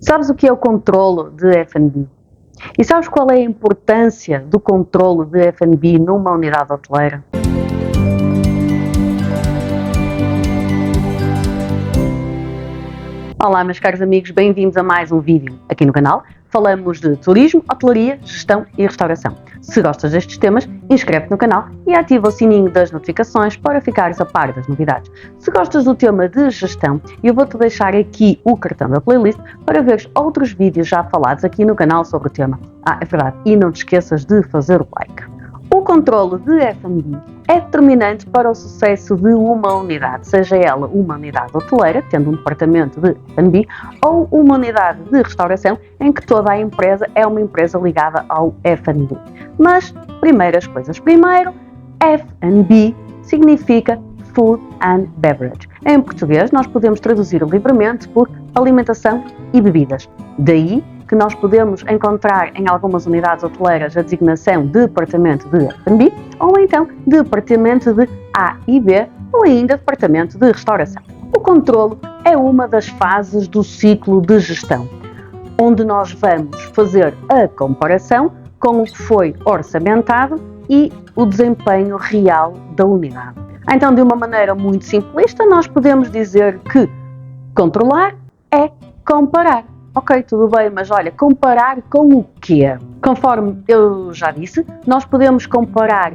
Sabes o que é o controlo de F&B? E sabes qual é a importância do controlo de F&B numa unidade hoteleira? Olá, meus caros amigos, bem-vindos a mais um vídeo aqui no canal. Falamos de turismo, hotelaria, gestão e restauração. Se gostas destes temas, inscreve-te no canal e ativa o sininho das notificações para ficares a par das novidades. Se gostas do tema de gestão, eu vou-te deixar aqui o cartão da playlist para veres outros vídeos já falados aqui no canal sobre o tema. É verdade, e não te esqueças de fazer o like. O controlo de F&B é determinante para o sucesso de uma unidade, seja ela uma unidade hoteleira, tendo um departamento de F&B, ou uma unidade de restauração, em que toda a empresa é uma empresa ligada ao F&B. Mas, primeiras coisas primeiro, F&B significa Food and Beverage. Em português, nós podemos traduzir livremente por alimentação e bebidas. Daí que nós podemos encontrar em algumas unidades hoteleiras a designação de departamento de F&B ou então departamento de A e B ou ainda departamento de restauração. O controlo é uma das fases do ciclo de gestão, onde nós vamos fazer a comparação com o que foi orçamentado e o desempenho real da unidade. Então, de uma maneira muito simplista, nós podemos dizer que controlar é comparar. Ok, tudo bem, mas olha, comparar com o quê? Conforme eu já disse, nós podemos comparar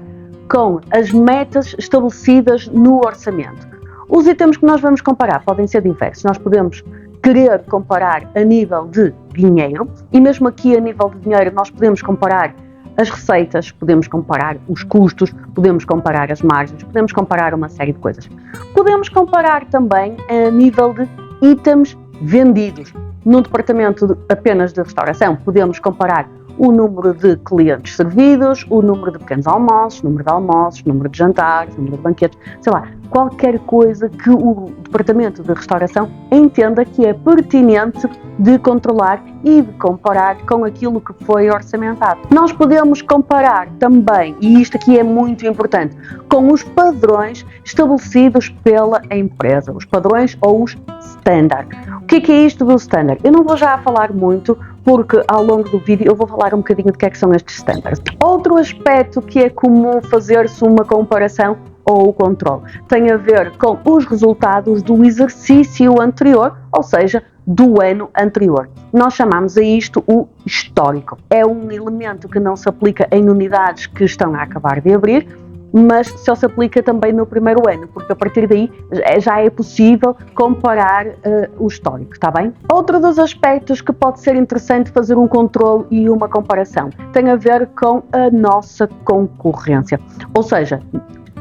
com as metas estabelecidas no orçamento. Os itens que nós vamos comparar podem ser diversos. Nós podemos querer comparar a nível de dinheiro e mesmo aqui a nível de dinheiro nós podemos comparar as receitas, podemos comparar os custos, podemos comparar as margens, podemos comparar uma série de coisas. Podemos comparar também a nível de itens vendidos. No departamento apenas de restauração, podemos comparar o número de clientes servidos, o número de pequenos almoços, número de jantares, número de banquetes, sei lá, qualquer coisa que o departamento de restauração entenda que é pertinente de controlar e de comparar com aquilo que foi orçamentado. Nós podemos comparar também, e isto aqui é muito importante, com os padrões estabelecidos pela empresa, os padrões ou os standard. O que é isto do standard? Eu não vou já falar muito, porque ao longo do vídeo eu vou falar um bocadinho de que é que são estes standards. Outro aspecto que é comum fazer-se uma comparação ou o controle tem a ver com os resultados do exercício anterior, ou seja, do ano anterior. Nós chamamos a isto o histórico. É um elemento que não se aplica em unidades que estão a acabar de abrir, mas só se aplica também no primeiro ano, porque a partir daí já é possível comparar o histórico, está bem? Outro dos aspectos que pode ser interessante fazer um controle e uma comparação tem a ver com a nossa concorrência, ou seja,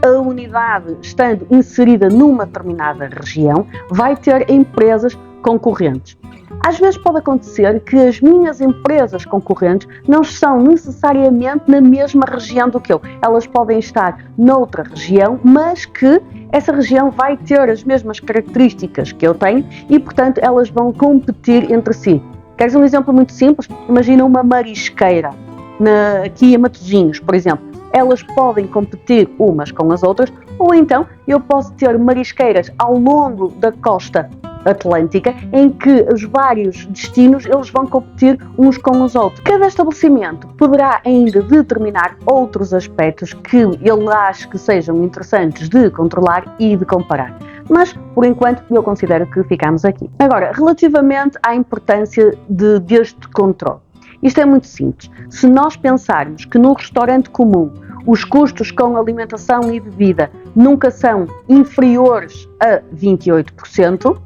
a unidade estando inserida numa determinada região vai ter empresas concorrentes. Às vezes pode acontecer que as minhas empresas concorrentes não são necessariamente na mesma região do que eu. Elas podem estar noutra região, mas que essa região vai ter as mesmas características que eu tenho e, portanto, elas vão competir entre si. Queres um exemplo muito simples? Imagina uma marisqueira aqui em Matosinhos, por exemplo. Elas podem competir umas com as outras, ou então eu posso ter marisqueiras ao longo da costa atlântica, em que os vários destinos eles vão competir uns com os outros. Cada estabelecimento poderá ainda determinar outros aspectos que ele acha que sejam interessantes de controlar e de comparar. Mas, por enquanto, eu considero que ficamos aqui. Agora, relativamente à importância deste controle. Isto é muito simples. Se nós pensarmos que num restaurante comum os custos com alimentação e bebida nunca são inferiores a 28%,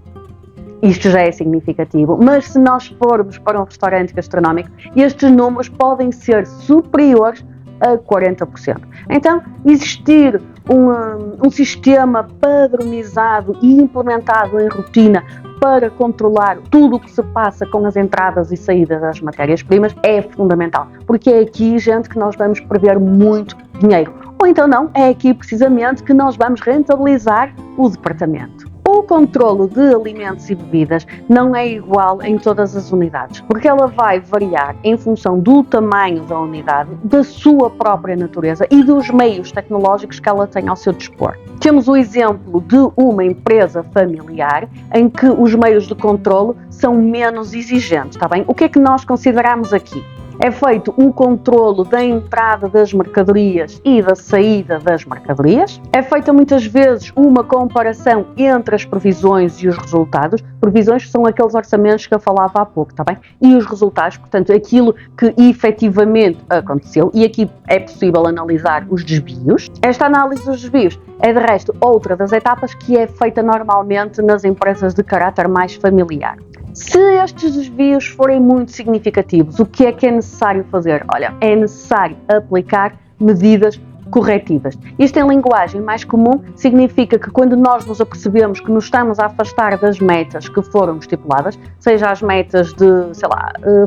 isto já é significativo, mas se nós formos para um restaurante gastronómico, estes números podem ser superiores a 40%. Então, existir um sistema padronizado e implementado em rotina para controlar tudo o que se passa com as entradas e saídas das matérias-primas é fundamental, porque é aqui, gente, que nós vamos perder muito dinheiro. Ou então não, é aqui precisamente que nós vamos rentabilizar o departamento. O controlo de alimentos e bebidas não é igual em todas as unidades, porque ela vai variar em função do tamanho da unidade, da sua própria natureza e dos meios tecnológicos que ela tem ao seu dispor. Temos o exemplo de uma empresa familiar em que os meios de controlo são menos exigentes, está bem? O que é que nós consideramos aqui? É feito um controlo da entrada das mercadorias e da saída das mercadorias. É feita muitas vezes uma comparação entre as previsões e os resultados. Previsões são aqueles orçamentos que eu falava há pouco, está bem? E os resultados, portanto, aquilo que efetivamente aconteceu. E aqui é possível analisar os desvios. Esta análise dos desvios é, de resto, outra das etapas que é feita normalmente nas empresas de caráter mais familiar. Se estes desvios forem muito significativos, o que é necessário fazer? Olha, é necessário aplicar medidas corretivas. Isto em linguagem mais comum significa que quando nós nos apercebemos que nos estamos a afastar das metas que foram estipuladas, seja as metas de,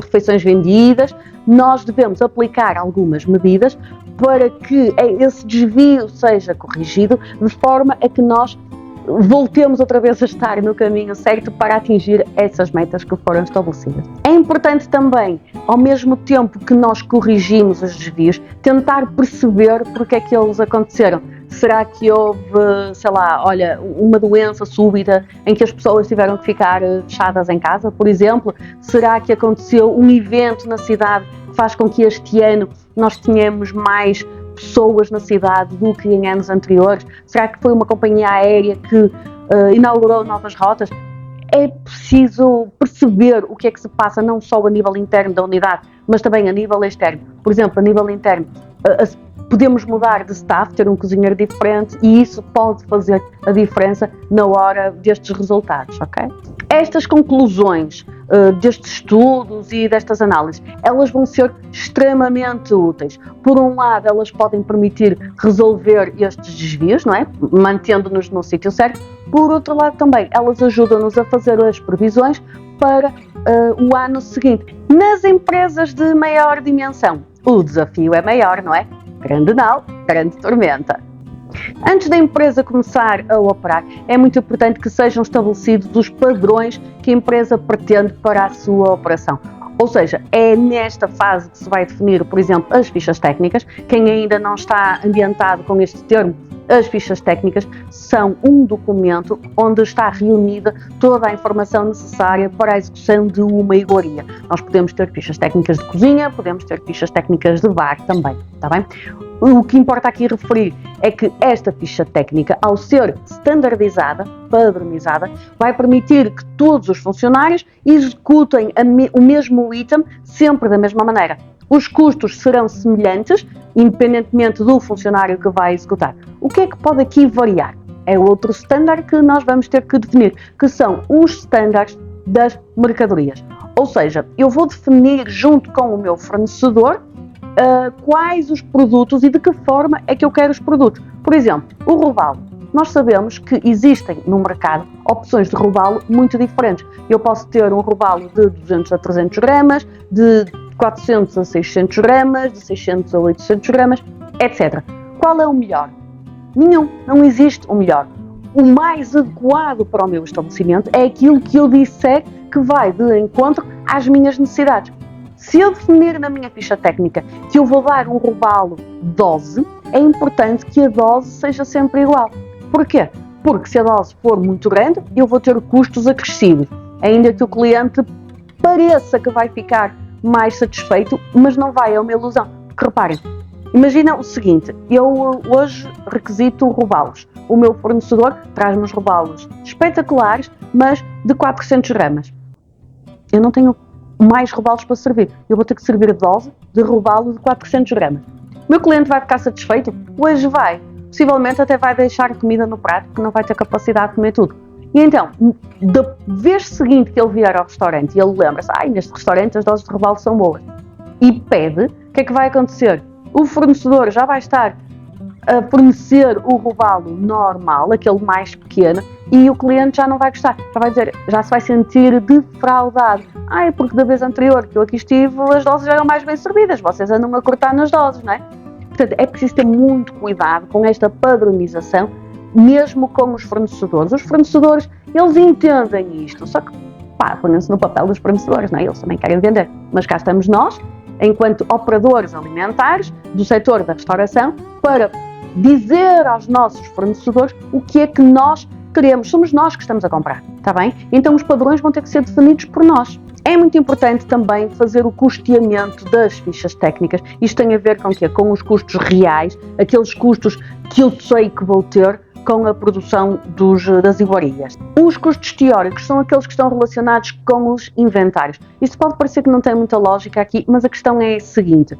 refeições vendidas, nós devemos aplicar algumas medidas para que esse desvio seja corrigido de forma a que nós voltemos outra vez a estar no caminho certo para atingir essas metas que foram estabelecidas. É importante também, ao mesmo tempo que nós corrigimos os desvios, tentar perceber porque é que eles aconteceram. Será que houve, uma doença súbita em que as pessoas tiveram que ficar fechadas em casa, por exemplo? Será que aconteceu um evento na cidade que faz com que este ano nós tenhamos mais pessoas na cidade do que em anos anteriores? Será que foi uma companhia aérea que inaugurou novas rotas? É preciso perceber o que é que se passa não só a nível interno da unidade, mas também a nível externo. Por exemplo, a nível interno, podemos mudar de staff, ter um cozinheiro diferente e isso pode fazer a diferença na hora destes resultados, ok? Estas conclusões destes estudos e destas análises, elas vão ser extremamente úteis. Por um lado, elas podem permitir resolver estes desvios, não é? Mantendo-nos no sítio certo. Por outro lado também, elas ajudam-nos a fazer as previsões para o ano seguinte. Nas empresas de maior dimensão, o desafio é maior, não é? Grande nau, grande tormenta. Antes da empresa começar a operar, é muito importante que sejam estabelecidos os padrões que a empresa pretende para a sua operação. Ou seja, é nesta fase que se vai definir, por exemplo, as fichas técnicas. Quem ainda não está ambientado com este termo, as fichas técnicas são um documento onde está reunida toda a informação necessária para a execução de uma iguaria. Nós podemos ter fichas técnicas de cozinha, podemos ter fichas técnicas de bar também, está bem? O que importa aqui referir é que esta ficha técnica, ao ser standardizada, padronizada, vai permitir que todos os funcionários executem o mesmo item sempre da mesma maneira. Os custos serão semelhantes, independentemente do funcionário que vai executar. O que é que pode aqui variar? É outro standard que nós vamos ter que definir, que são os standards das mercadorias. Ou seja, eu vou definir junto com o meu fornecedor quais os produtos e de que forma é que eu quero os produtos. Por exemplo, o robalo. Nós sabemos que existem no mercado opções de robalo muito diferentes. Eu posso ter um robalo de 200 a 300 gramas, de 400 a 600 gramas, de 600 a 800 gramas, etc. Qual é o melhor? Nenhum, não existe o melhor. O mais adequado para o meu estabelecimento é aquilo que eu disser que vai de encontro às minhas necessidades. Se eu definir na minha ficha técnica que eu vou dar um robalo dose, é importante que a dose seja sempre igual. Porquê? Porque se a dose for muito grande, eu vou ter custos acrescidos, ainda que o cliente pareça que vai ficar mais satisfeito, mas não vai, é uma ilusão. Porque reparem, imagina o seguinte, eu hoje requisito robalos. O meu fornecedor traz-me os robalos espetaculares, mas de 400 gramas. Eu não tenho mais robalos para servir. Eu vou ter que servir a dose de robalo de 400 gramas. O meu cliente vai ficar satisfeito? Hoje vai. Possivelmente até vai deixar comida no prato, porque não vai ter capacidade de comer tudo. E então, da vez seguinte que ele vier ao restaurante e ele lembra-se, neste restaurante as doses de robalo são boas, e pede, o que é que vai acontecer? O fornecedor já vai estar a fornecer o robalo normal, aquele mais pequeno, e o cliente já não vai gostar, já se vai sentir defraudado. É porque da vez anterior que eu aqui estive, as doses já eram mais bem servidas, vocês andam a cortar nas doses, não é? Portanto, é preciso ter muito cuidado com esta padronização, mesmo com os fornecedores. Os fornecedores, eles entendem isto, só que põem-se no papel dos fornecedores, não é? Eles também querem vender, mas cá estamos nós, enquanto operadores alimentares do setor da restauração, para dizer aos nossos fornecedores o que é que nós queremos, somos nós que estamos a comprar, está bem? Então os padrões vão ter que ser definidos por nós. É muito importante também fazer o custeamento das fichas técnicas. Isto tem a ver com o quê? Com os custos reais, aqueles custos que eu sei que vou ter com a produção das iguarias. Os custos teóricos são aqueles que estão relacionados com os inventários. Isto pode parecer que não tem muita lógica aqui, mas a questão é a seguinte: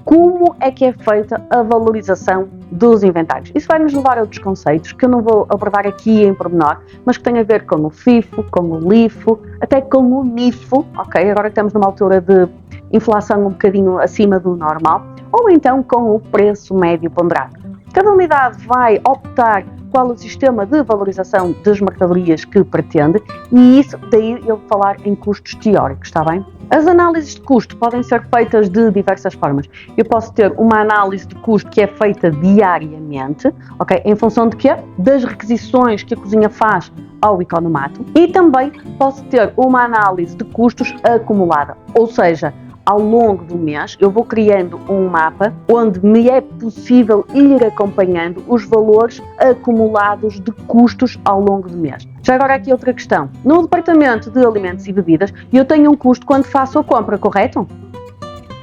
como é que é feita a valorização dos inventários? Isso vai nos levar a outros conceitos que eu não vou abordar aqui em pormenor, mas que têm a ver com o FIFO, com o LIFO, até com o NIFO, ok? Agora estamos numa altura de inflação um bocadinho acima do normal, ou então com o preço médio ponderado. Cada unidade vai optar qual o sistema de valorização das mercadorias que pretende, e isso daí eu vou falar em custos teóricos, está bem? As análises de custo podem ser feitas de diversas formas. Eu posso ter uma análise de custo que é feita diariamente, ok? Em função de quê? Das requisições que a cozinha faz ao economato, e também posso ter uma análise de custos acumulada, ou seja, ao longo do mês eu vou criando um mapa onde me é possível ir acompanhando os valores acumulados de custos ao longo do mês. Já agora aqui outra questão. No departamento de alimentos e bebidas eu tenho um custo quando faço a compra, correto?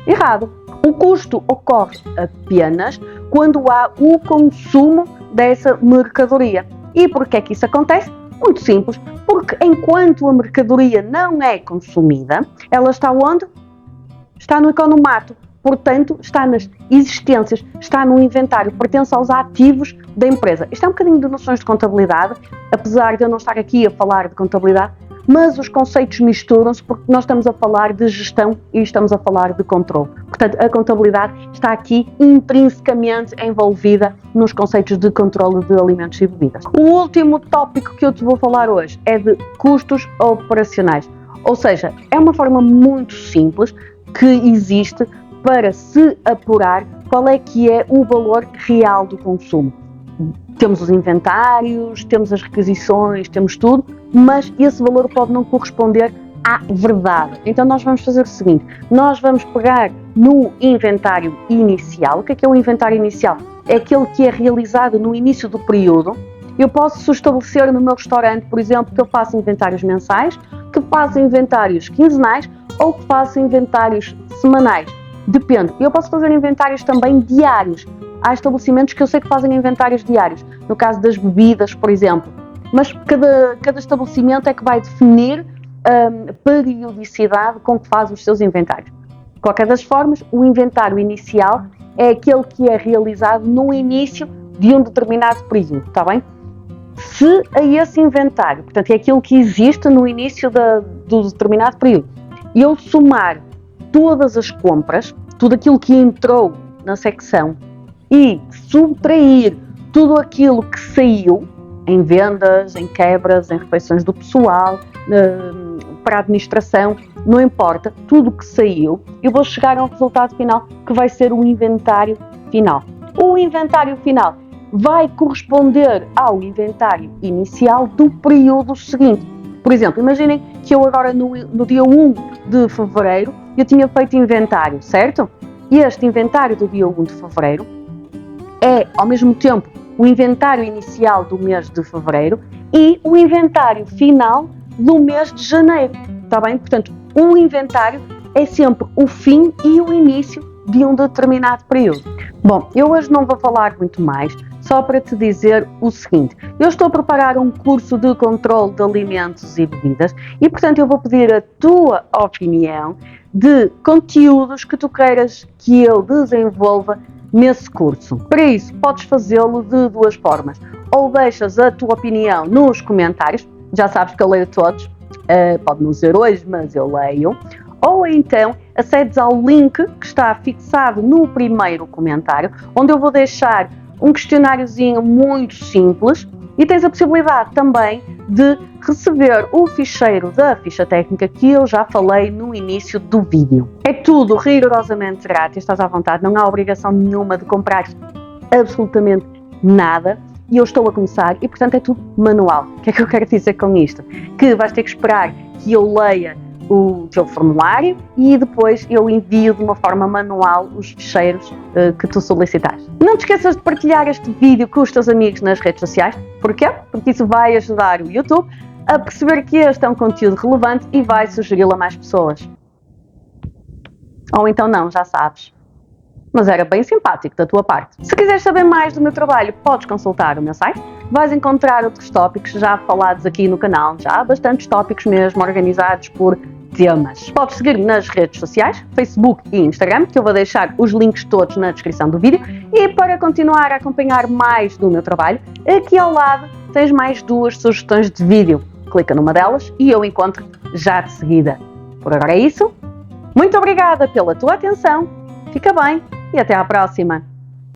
Errado. O custo ocorre apenas quando há o consumo dessa mercadoria. E por que é que isso acontece? Muito simples. Porque enquanto a mercadoria não é consumida, ela está onde? Está no economato, portanto, está nas existências, está no inventário, pertence aos ativos da empresa. Isto é um bocadinho de noções de contabilidade, apesar de eu não estar aqui a falar de contabilidade, mas os conceitos misturam-se porque nós estamos a falar de gestão e estamos a falar de controle. Portanto, a contabilidade está aqui intrinsecamente envolvida nos conceitos de controle de alimentos e bebidas. O último tópico que eu te vou falar hoje é de custos operacionais, ou seja, é uma forma muito simples que existe para se apurar qual é que é o valor real do consumo. Temos os inventários, temos as requisições, temos tudo, mas esse valor pode não corresponder à verdade. Então nós vamos fazer o seguinte, nós vamos pegar no inventário inicial. O que é o inventário inicial? É aquele que é realizado no início do período. Eu posso estabelecer no meu restaurante, por exemplo, que eu faço inventários mensais, que faço inventários quinzenais ou que faço inventários semanais. Depende. Eu posso fazer inventários também diários. Há estabelecimentos que eu sei que fazem inventários diários. No caso das bebidas, por exemplo. Mas cada estabelecimento é que vai definir a periodicidade com que faz os seus inventários. De qualquer das formas, o inventário inicial é aquele que é realizado no início de um determinado período, está bem? Se a esse inventário, portanto é aquilo que existe no início do determinado período, e eu somar todas as compras, tudo aquilo que entrou na secção, e subtrair tudo aquilo que saiu, em vendas, em quebras, em refeições do pessoal, para a administração, não importa, tudo que saiu, eu vou chegar a um resultado final que vai ser o inventário final. O inventário final vai corresponder ao inventário inicial do período seguinte. Por exemplo, imaginem que eu agora no dia 1 de fevereiro eu tinha feito inventário, certo? E este inventário do dia 1 de fevereiro é, ao mesmo tempo, o inventário inicial do mês de fevereiro e o inventário final do mês de janeiro, está bem? Portanto, o inventário é sempre o fim e o início de um determinado período. Bom, eu hoje não vou falar muito mais, só para te dizer o seguinte: eu estou a preparar um curso de controle de alimentos e bebidas e, portanto, eu vou pedir a tua opinião de conteúdos que tu queiras que eu desenvolva nesse curso. Para isso, podes fazê-lo de duas formas. Ou deixas a tua opinião nos comentários, já sabes que eu leio todos, pode não ser hoje, mas eu leio. Ou então, acedes ao link que está fixado no primeiro comentário, onde eu vou deixar um questionáriozinho muito simples e tens a possibilidade também de receber o ficheiro da ficha técnica que eu já falei no início do vídeo. É tudo rigorosamente grátis, estás à vontade, não há obrigação nenhuma de comprar absolutamente nada. e eu estou a começar e, portanto, é tudo manual. O que é que eu quero dizer com isto? Que vais ter que esperar que eu leia o teu formulário e depois eu envio de uma forma manual os ficheiros que tu solicitaste. Não te esqueças de partilhar este vídeo com os teus amigos nas redes sociais. Porquê? Porque isso vai ajudar o YouTube a perceber que este é um conteúdo relevante e vai sugeri-lo a mais pessoas. Ou então não, já sabes. Mas era bem simpático da tua parte. Se quiseres saber mais do meu trabalho, podes consultar o meu site. Vais encontrar outros tópicos já falados aqui no canal. Já há bastantes tópicos mesmo organizados por temas. Podes seguir-me nas redes sociais, Facebook e Instagram, que eu vou deixar os links todos na descrição do vídeo. E para continuar a acompanhar mais do meu trabalho, aqui ao lado tens mais 2 sugestões de vídeo. Clica numa delas e eu encontro já de seguida. Por agora é isso. Muito obrigada pela tua atenção. Fica bem e até à próxima!